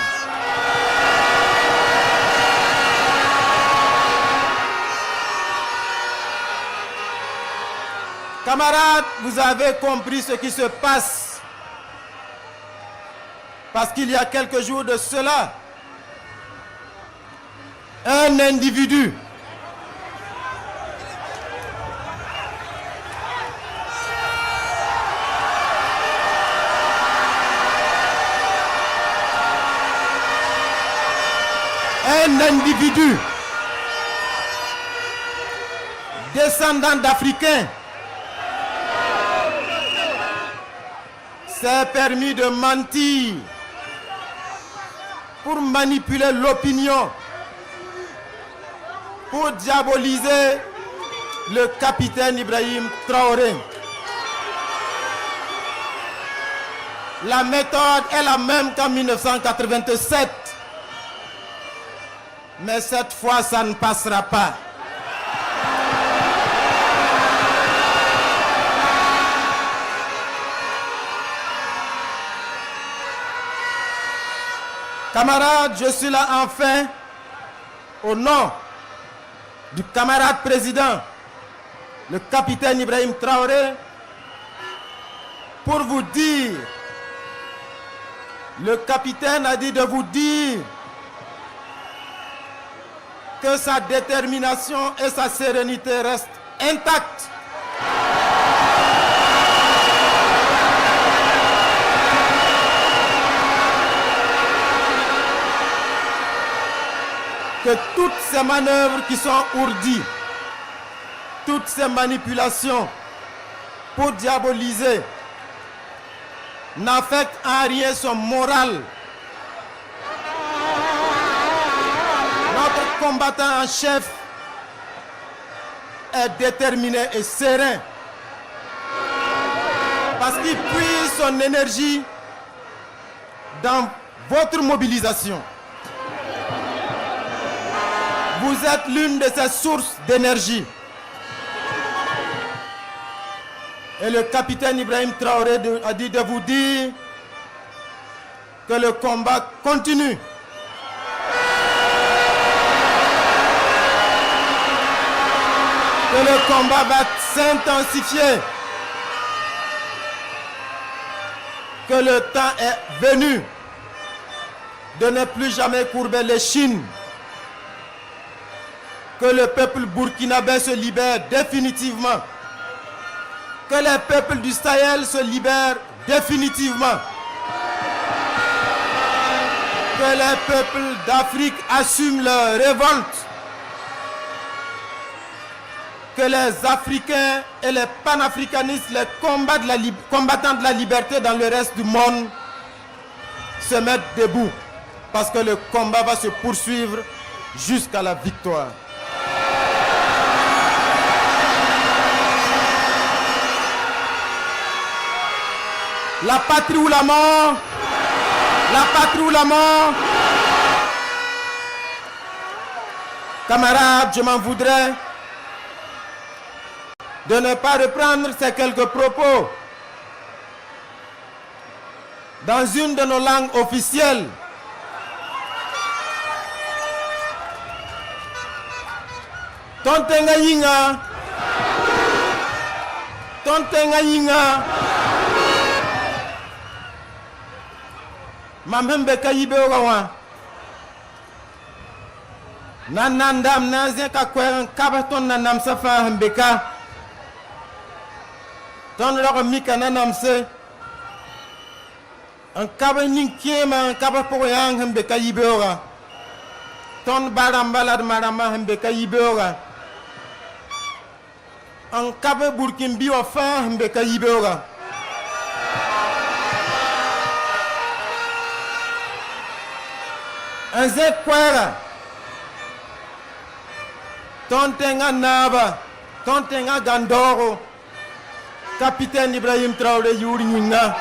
Camarades, vous avez compris ce qui se passe. Parce qu'il y a quelques jours de cela, un individu descendant d'Africains s'est permis de mentir pour manipuler l'opinion, pour diaboliser le capitaine Ibrahim Traoré. La méthode est la même qu'en 1987. Mais cette fois, ça ne passera pas. Camarades, je suis là enfin au nom du camarade président, le capitaine Ibrahim Traoré, pour vous dire, le capitaine a dit de vous dire que sa détermination et sa sérénité restent intactes. Que toutes ces manœuvres qui sont ourdies, toutes ces manipulations pour diaboliser n'affectent en rien son moral. Notre combattant en chef est déterminé et serein parce qu'il puise son énergie dans votre mobilisation. Vous êtes l'une de ces sources d'énergie. Et le capitaine Ibrahim Traoré a dit de vous dire que le combat continue. Que le combat va s'intensifier. Que le temps est venu de ne plus jamais courber les chines. Que le peuple burkinabé se libère définitivement. Que les peuples du Sahel se libèrent définitivement. Que les peuples d'Afrique assument leur révolte. Que les Africains et les panafricanistes, les combattants de la liberté dans le reste du monde se mettent debout. Parce que le combat va se poursuivre jusqu'à la victoire. La patrie ou la mort. La patrie ou la mort. Camarades, je m'en voudrais de ne pas reprendre ces quelques propos dans une de nos langues officielles. Tontenga yinga. Tontenga yinga. Mamembe kayibe ogawa. Nanandam nazien ka kweren kabaton nanam safa hambeka. Ton lor mika nanamse. Un kaba ninkiema un kaba poyang hambeka yibe oga. Ton barambalad marama hambeka yibe oga. Un kaba burkimbi wa fa hambeka yibe oga. Un zekwera. Tontenga Naba, Tontenga Gandoro, capitaine Ibrahim Traoré Yuri Nyinga.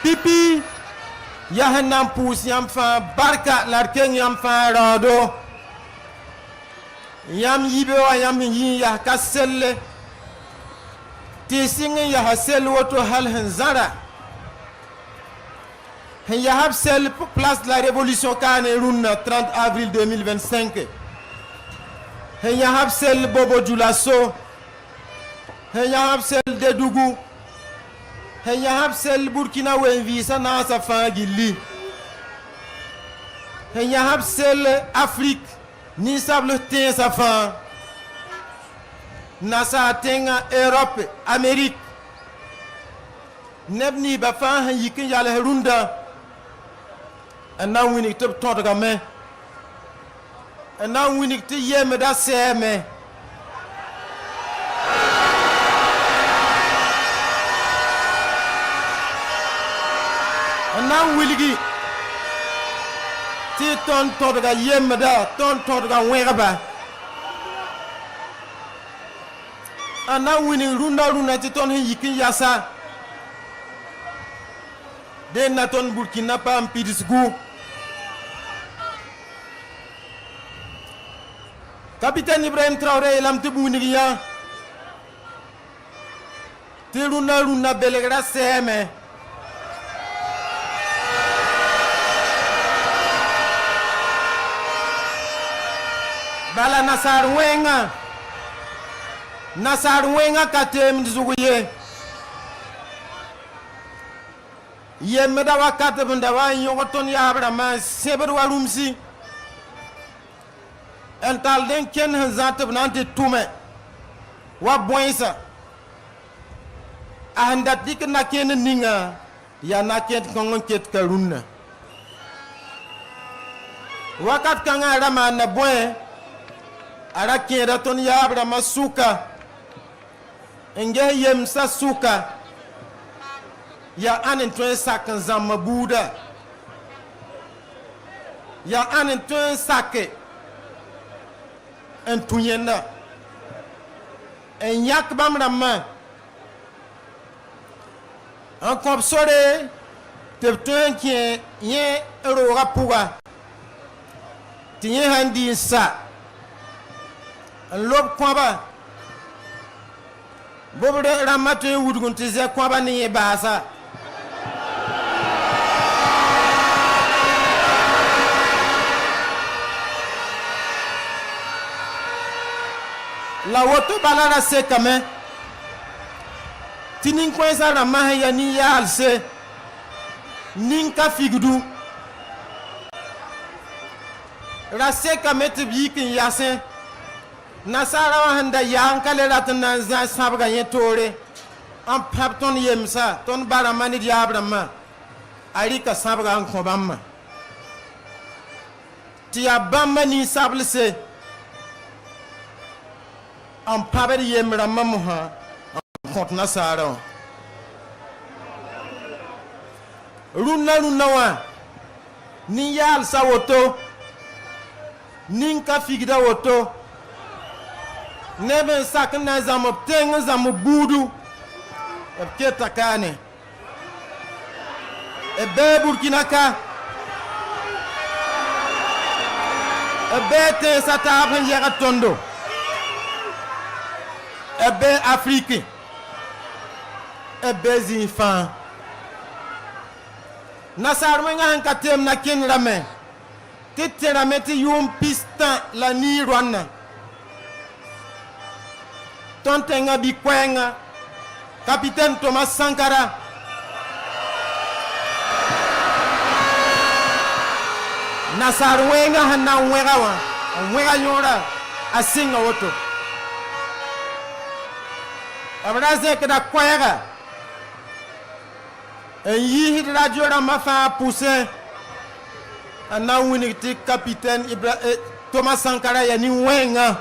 Pipi, Yahanam Pous Yamfa, Barka Larken Yamfa Rado, Yam Yibo Yam Yi Kassel, Tissing Yahasel Woto Halhanzara. Il y a celle place de la révolution Cameroun 30 avril 2025. Il y a celle Bobo Djoulasso. Il y a celle de Dougou. Il y a celle Burkina Wenvisa Nasa Fangili. Il y a celle Afrique. Ni sable tien sa fin. Nasa tenga Europe, Amérique. Nebni Bafan Yikin Yale Runda. And now we need to talk to me. And now we need to hear me that say me. And now we need to talk to the hear me that talk to the wherever. And now we need runda to turn him yikin yasa. Then Naton Burkina Faso Pidisgou. Capitaine Ibrahim Traoré lam tibu nigiya. Tiruna belegra seme. Bala Nasar Wenga katem zuguye. Yemeda wakati bundawa yogoton ya Abraham seberu warumsi. Ental den ken hanzate bunante tume. Wa boinsa. Ahandat dik na ken ninga ya na ken kongon ket karuna. Wakat kanga rama na boy ara ken raton ya Abraham suka. Enge yem sa suka. Ya anentwen saken zama Buddha. Ya anentwen sake en tunyenda. En yak bam ramman. En kopsore te tuen kien yen ero rapuga. Tiye handi sa. Lob kwaba. Bobre ramatu wudgun tize kwaba ni basa. La woto balana se kame. Tinin kwensa ramahe ya ni ya alse. Ninka figdu. Rase kame tibikin yase. Nasara wa handa yang kale ratna za sabga yetore. Am papton yemsa ton baramani diabrama. Arika sabga an kobamma. Tia bamba ni sablese. Am paberi yemra mamuha. Kont nasara. Runa wa. Ni yal sawoto. Ninka figda woto. Nebe sakna zamu tenga zamu budu. Epke takane. Ebe Burkina ka. Ebe te sata apren yera tondo. Ebe Afrique. Ebe zinfan. Nasar wenga hankatem na ken rame. Tete rame ti yum pista la ni rwana. Tontenga bikwenga. Capitaine Thomas Sankara. Nasar wenga hana wenga wa. Wenga yora. Asinga woto. Abraze que da kwega. Yi radio da mafa pousse. Ana winiti capitaine Thomas Sankara ya ni wenga.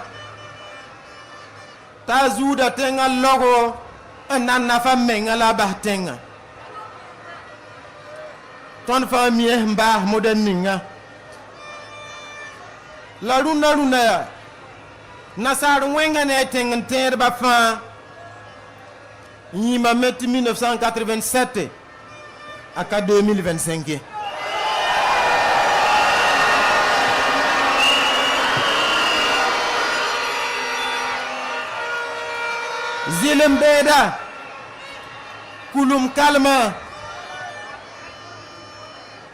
Tazuda tenga logo. Ana nafa menga la bahtenga. Ton famille mba moderninga. La runa ya. Nasar wenga ne tenga ter ba fa. Il m'a mis 1987 à 2025. Zilembeda Kulum Kalma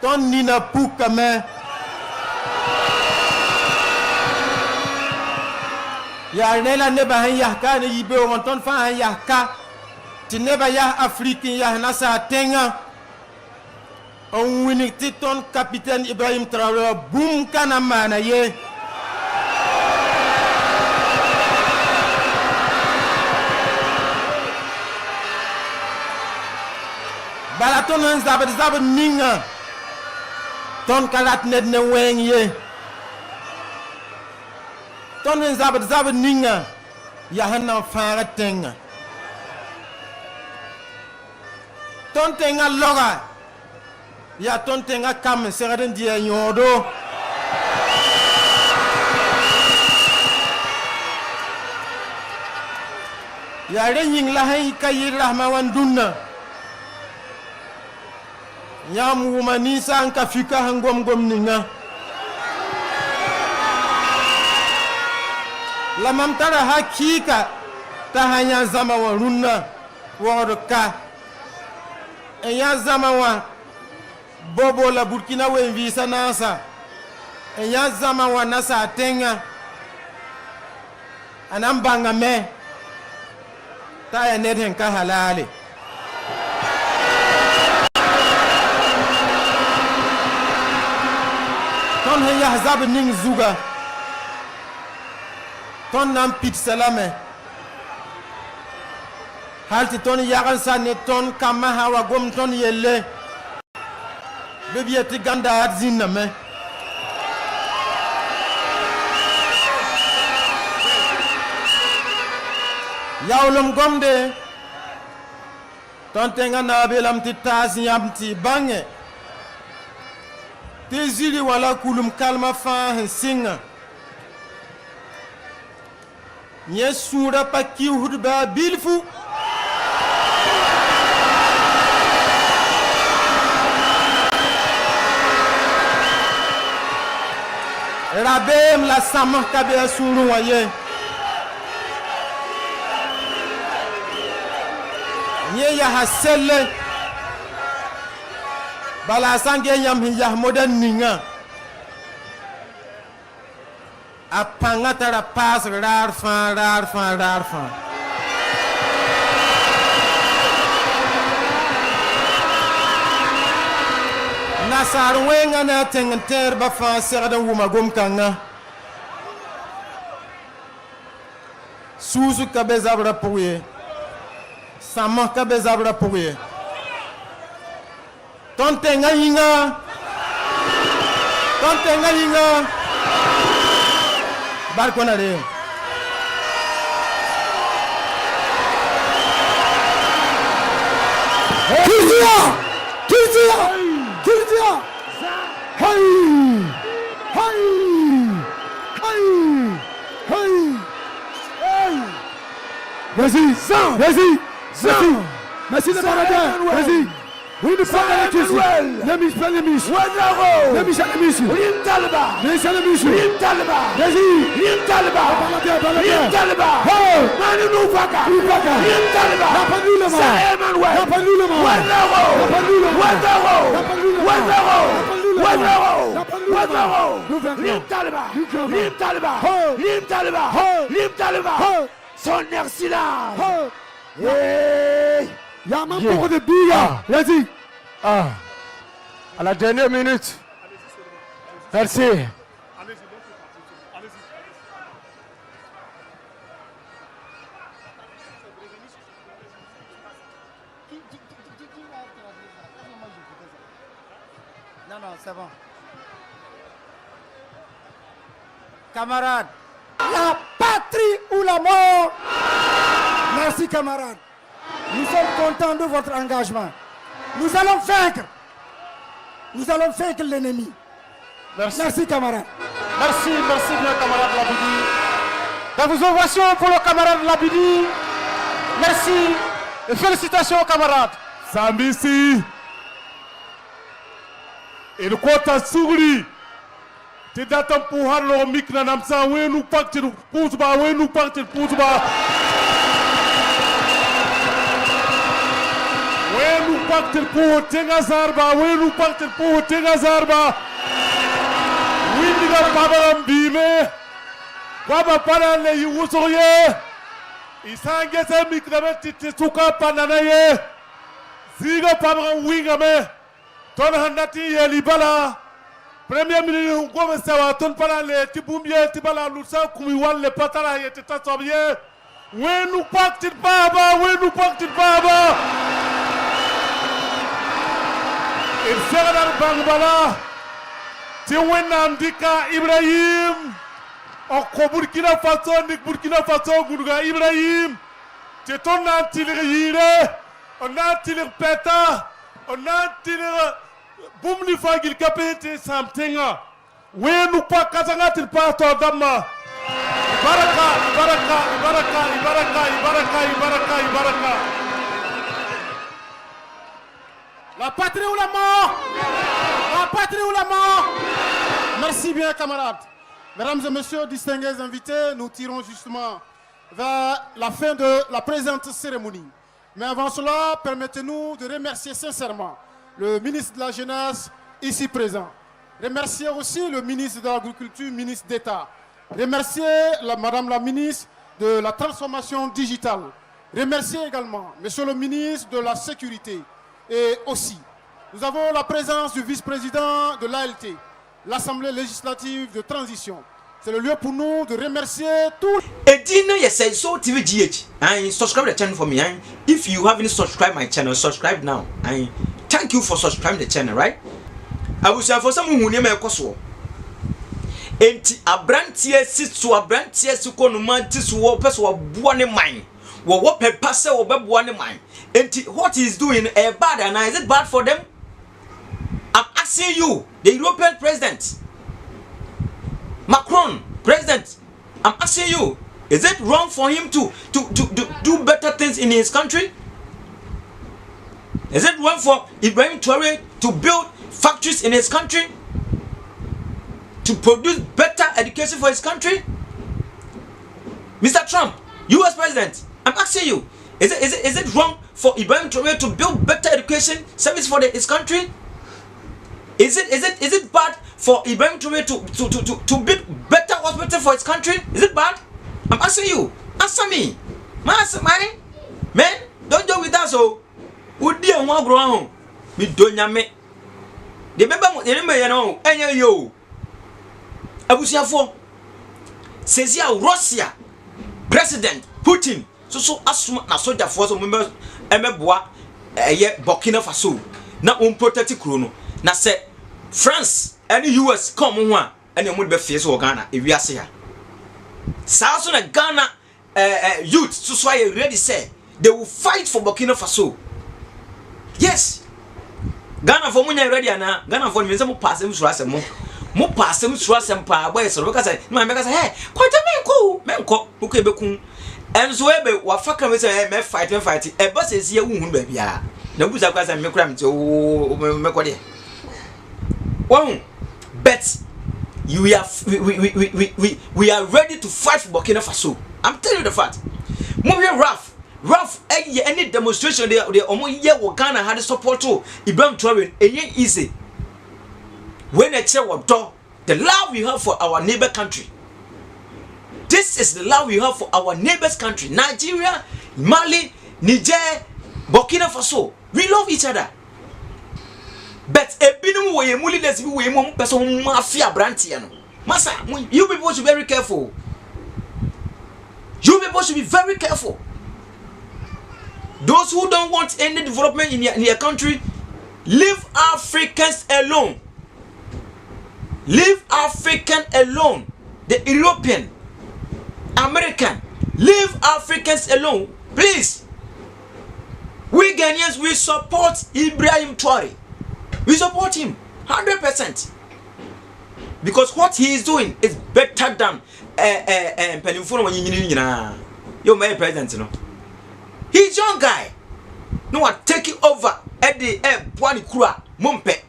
Ton Nina Poukame Ya Nela Neba Yahka ne Yibe on ton fa Yahka. Tu n'es pas africain, ya nasa tenga. On winiti ton capitaine Ibrahim Traoré boum kanamana ye. Balaton han zab ninga. Ton kalat net ne weng ye. Ton han zab ninga. Ya hana fara tenga. Ton tenga loga. Ya ton tenga kam seraden dia nyodo. Ya renying lahai kayir rahmawan dunna. Ya mumanisa anka fika hangom gom ninga. La mamtara hakika tahanya zama warunna waroka. Eya zama wa bobo la Burkina we visa nasa. Eya zama wa nasa tenga. Anambanga me. Ta ya neden ka halale. Ton he ya hazab ning zuga. Ton nam pit salame. Halti ton yagan sa ne ton kama hawa gom ton yelle. Bebi eti ganda at zinna me. Yaulum gomde. Ton tenga na belam ti tas yam ti bange. Te zili wala kulum kalma fa singa. Nye sura pa ki hudba bilfu. Rabem la Sama Kabe Suru Waye. Nye ya hasele. Bala sange yam hiya modern ninga. Apangata la pass rar fan. Nasar wenga na tengenter ba fa serda wuma gom kanga. Suzu kabezabra pouye. Sama kabezabra pouye. Tontenga yinga. Barkona de. Kirtia! Hey! Vas-y! Merci de Paradin! Vas-y! Oui, nous sommes avec ici! Let me spell the mission! Let me share the mission! Rim Talba! Vas-y! Rim Talba! Oh! Manu Nufaka! Rim Talba! Rappelle-nous le mot! Son excellence! Hey! Il y a même beaucoup de billes. Vas-y. À la dernière minute. Merci. Non, c'est bon. Camarades, La patrie ou la mort. Merci camarades. Nous sommes contents de votre engagement. Nous allons vaincre. Nous allons vaincre l'ennemi. Merci camarades. Merci bien camarade Labidi. Dans vos ovations pour le camarade Labidi. Merci et félicitations camarades. Sambisi. Ilikuwa tasuri. Tidata mpuhalo mikna namsa wenu pakti putba. Wenu pakti tenga zarba. Windiga pabam bime. Kwaba pana le yusoye. Isangese mikna tisuka pananaye. Ziga pabam wingame. Ton handati yelibala. Premier ministre Ngome Sewa ton para le tibumbie tibala lusa kumiwal le patara yete tasobye. Wenu pakti baba. Il sera Bangbala. Tiwenandika Ibrahim. Oko Burkina Faso Gurga Ibrahim. Teton nantilir yire. Onantilir peta. Onantilir bumli fagil kapete samtenga. Wenu pa katangatil pato damma. Baraka. La patrie ou la mort. Merci bien camarades. Mesdames et messieurs, distingués invités, nous tirons justement vers la fin de la présente cérémonie. Mais avant cela, permettez-nous de remercier sincèrement le ministre de la Jeunesse ici présent. Remercier aussi le ministre de l'Agriculture, ministre d'État. Remercier Madame la ministre de la Transformation digitale. Remercier également Monsieur le ministre de la Sécurité. Et aussi, nous avons la présence du vice-président de l'ALT, l'Assemblée législative de transition. C'est le lieu pour nous de remercier tous. So TV GH. And subscribe the channel for me. And if you haven't subscribed my channel, subscribe now. And thank you for subscribing the channel, right? I will say for someone who never cost. Enti abrantie situ abrantie siko no mantis wo pese wo boane man. Wo pepa se wo be boane man. Enti what he is doing bad, and is it bad for them? I'm asking you, the European president, Macron, president, I'm asking you, is it wrong for him to do better things in his country? Is it wrong for Ibrahim Traoré to build factories in his country? to produce better education for his country? Mr. Trump, US President, I'm asking you, is it wrong for Ibrahim Traore to build better education service for his country? Is it bad for Ibrahim Traore to build better hospital for his country? Is it bad? I'm asking you. Answer me. Man, don't joke with us. Oh, would you want to grow? We don't yame. Remember, you know, any you. Abusiafo says here Russia President Putin so assume na soldier force members emeboa Burkina Faso na protect krono na say France and US come ho a ene mo be face wo Ghana ewiase ya sa so na Ghana youth so are ready say they will fight for Burkina Faso. Yes, Ghana for munya ready ana Ghana for me say mo pass em sura asem mo pass em sura asem pa boy so because say no make say hey kwata menko buko ebekun enzo ebe wa faka me say me fight e boss ezie wu ba bia na buza kwa say me kura me me ko de one bet we are ready to fight for Burkina Faso. I'm telling you the fact. Movie rough any demonstration they omo ye wo Ghana had support to Ibrahim Traore easy when a chair was door the love we have for our neighbor country. This is the love we have for our neighbors country. Nigeria, Mali, Niger, Burkina Faso. We love each other. But mafia Masa, you people should be very careful. You people should be very careful. Those who don't want any development in your country, leave Africans alone. Leave African alone. The European, American, leave Africans alone, please. We Ghanaians, we support Ibrahim Traore. We support him 100% because what he is doing is better than your my president, you know. He's young guy. No one taking over at the Pwani Kura Mumpe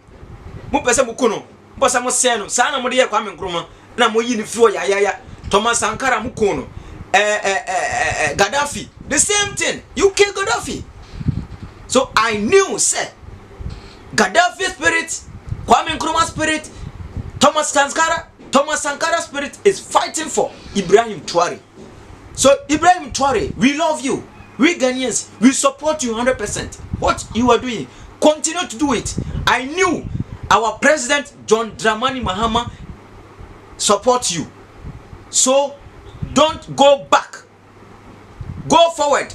se mukono bosa mo seno sana mo de Kwame Nkrumah na mo yini fio ya Thomas Sankara mukono Gaddafi the same thing. You kill Gaddafi. So I knew say Gaddafi spirit, Kwame Nkrumah spirit, Thomas Sankara spirit is fighting for Ibrahim Traore. So Ibrahim Traore, we love you. We Ghanaians, we support you 100%. What you are doing, continue to do it. I knew our president John Dramani Mahama support you. So don't go back. Go forward.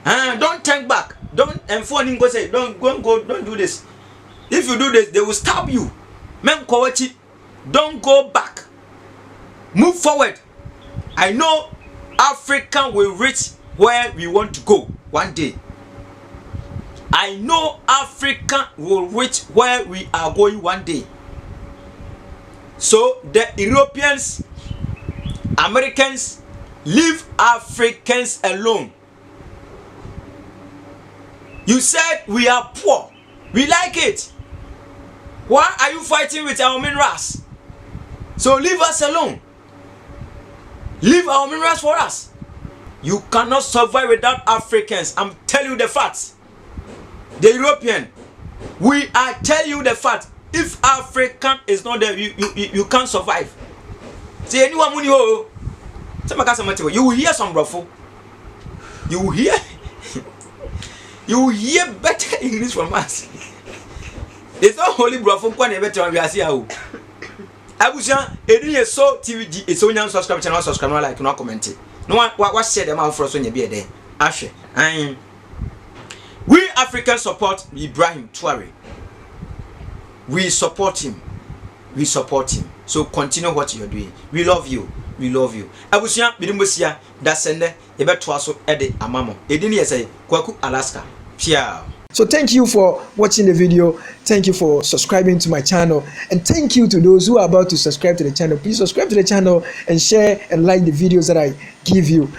Don't turn back. Don't do this. If you do this, they will stab you. Don't go back. Move forward. I know Africa will reach where we want to go one day. I know Africa will reach where we are going one day. So the Europeans, Americans, leave Africans alone. You said we are poor. We like it. Why are you fighting with our minerals? So leave us alone. Leave our minerals for us. You cannot survive without Africans. I'm telling you the facts. The European, we are telling you the fact. If African is not there, you can't survive. See anyone when you will hear some ruffle. You will hear you will hear better English from us. It's not only ruffle when you better we are see how. Abuja, it so TV, it's only subscribe channel, subscribe, like, no comment. No one what said them out for us when you be there. Ashe. We Africans support Ibrahim Traore. We support him. We support him. So continue what you're doing. We love you. We love you. Abusia, bidimbosia, da sende, ebe twaso ede amamo. Edini yesay, Kwaku Alaska. Ciao. So thank you for watching the video. Thank you for subscribing to my channel. And thank you to those who are about to subscribe to the channel. Please subscribe to the channel and share and like the videos that I give you.